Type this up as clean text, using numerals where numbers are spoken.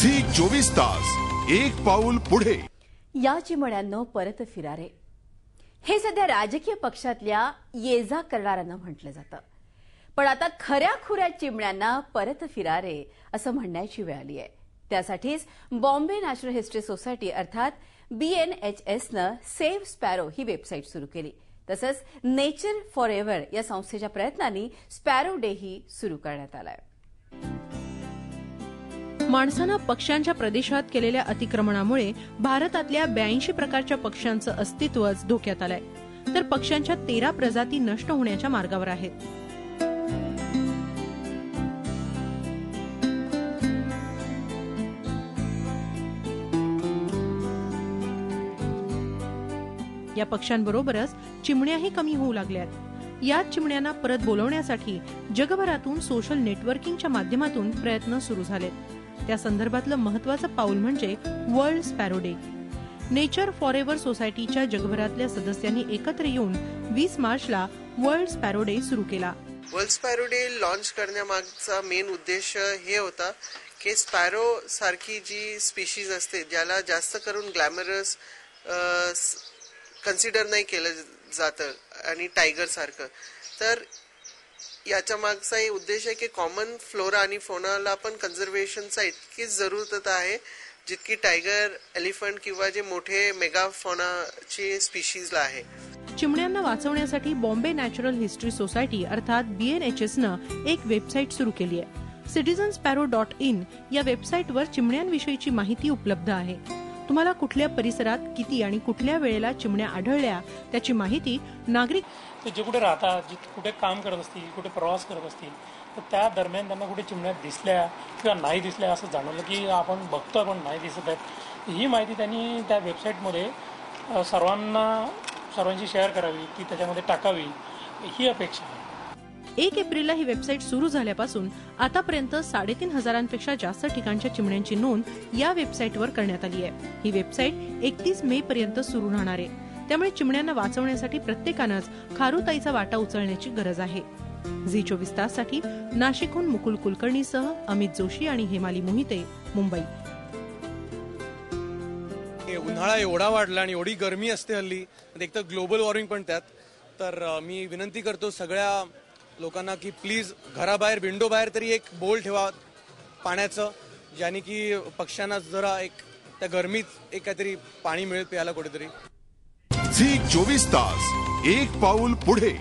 Zee 24 तास एक पाऊल पुढे। या चिमण्यांनो परत फिरारे हे सध्या राजकीय पक्षातल्या ये-जा करणाऱ्यांना म्हटलं जातं, पण आता खऱ्या खुऱ्या चिमण्यांना परत फिरारे असं म्हणण्याची वेळ आली आहे। त्यासाठीच बॉम्बे नॅचरल हिस्ट्री सोसायटी अर्थात BNHSनं सेव्ह स्पॅरो ही वेबसाईट सुरू केली। तसंच नेचर फॉरएव्हर या संस्थेच्या प्रयत्नांनी स्पॅरो डे ही सुरू करण्यात आलाय। माणसानं पक्ष्यांच्या प्रदेशात केलेल्या अतिक्रमणामुळे भारतातल्या 82 प्रकारच्या पक्ष्यांचं अस्तित्वच धोक्यात आलंय, तर पक्ष्यांच्या 13 प्रजाती नष्ट होण्याच्या मार्गावर आहेत। या पक्ष्यांबरोबरच चिमण्याही कमी होऊ लागल्यात। या चिमण्यांना परत बोलवण्यासाठी जगभरातून सोशल नेटवर्किंगच्या माध्यमातून प्रयत्न सुरू झालेत। त्या संदर्भातलं महत्त्वाचं पाऊल म्हणजे world sparrow day. Nature forever सोसायटीच्या जगभरातल्या सदस्यांनी एकत्र येऊन 20 मार्चला वर्ल्ड स्पॅरो डे सुरू केला। वर्ल्ड स्पॅरो डे लॉन्च करण्यामागचा मेन उद्देश हे होता की स्पॅरो सारखी जी स्पीशीज असते ज्याला जास्त करून ग्लॅमरस कन्सिडर नाही केलं जातं आणि टायगर सारखं, तर याच्या मागचा हे उद्देश आहे की कॉमन फ्लोरा आणि फोनाला पण कन्झर्वेशनचा इतकीच जरूरत आहे जितकी टायगर, एलिफंट किंवा जे मोठे मेगाफोनाचे स्पीशीजला आहे। चिमण्यांना वाचवण्यासाठी बॉम्बे नॅचरल हिस्ट्री सोसायटी अर्थात BNHSनं एक वेबसाईट सुरू केली आहे। citizensparrow.in या वेबसाईटवर चिमण्यांविषयीची माहिती उपलब्ध आहे। तुम्हाला कुठल्या परिसरात किती आणि कुठल्या वेळेला चिमण्या आढळल्या त्याची माहिती नागरिक जे कुठे राहतात, कुठे काम करत असतील, कुठे प्रवास करत असतील, तर त्या दरम्यान त्यांना कुठे चिमण्या दिसल्या किंवा नाही दिसल्या असं जाणवलं की आपण बघतोय पण नाही दिसत आहेत, ही माहिती त्यांनी त्या वेबसाईटमध्ये सर्वांची शेअर करावी, ती त्याच्यामध्ये टाकावी, ही अपेक्षा आहे। 1 एप्रिलला ही वेबसाईट सुरू झाल्यापासून आतापर्यंत 3500पेक्षा जास्त ठिकाणच्या चिमण्यांची नोंद या वेबसाईटवर करण्यात आली आहे। ही वेबसाईट 31 मे पर्यंत सुरू राहणार आहे, त्यामुळे चिमण्यांना वाचवण्यासाठी प्रत्येकानंच खारुताईचा वाटा उचलण्याची गरज आहे। झी 24 ताससाठी नाशिकहून मुकुल कुलकर्णीसह अमित जोशी आणि हेमाली मोहिते, मुंबई। उन्हाळा एवढा वाढला आणि एवढी गरमी असते हल्ली, एक तर ग्लोबल वॉर्मिंग पण त्यात, तर मी विनंती करतो सगळ्या लोकांना की प्लीज घराबाहेर विंडो बाहेर तरी एक बोल ठेवा पाण्याचं, ज्याने की पक्ष्यांना जरा एक त्या गरमीत एक काहीतरी पाणी मिळेल प्यायला कुठेतरी। झी 24 तास एक पाऊल पुढे।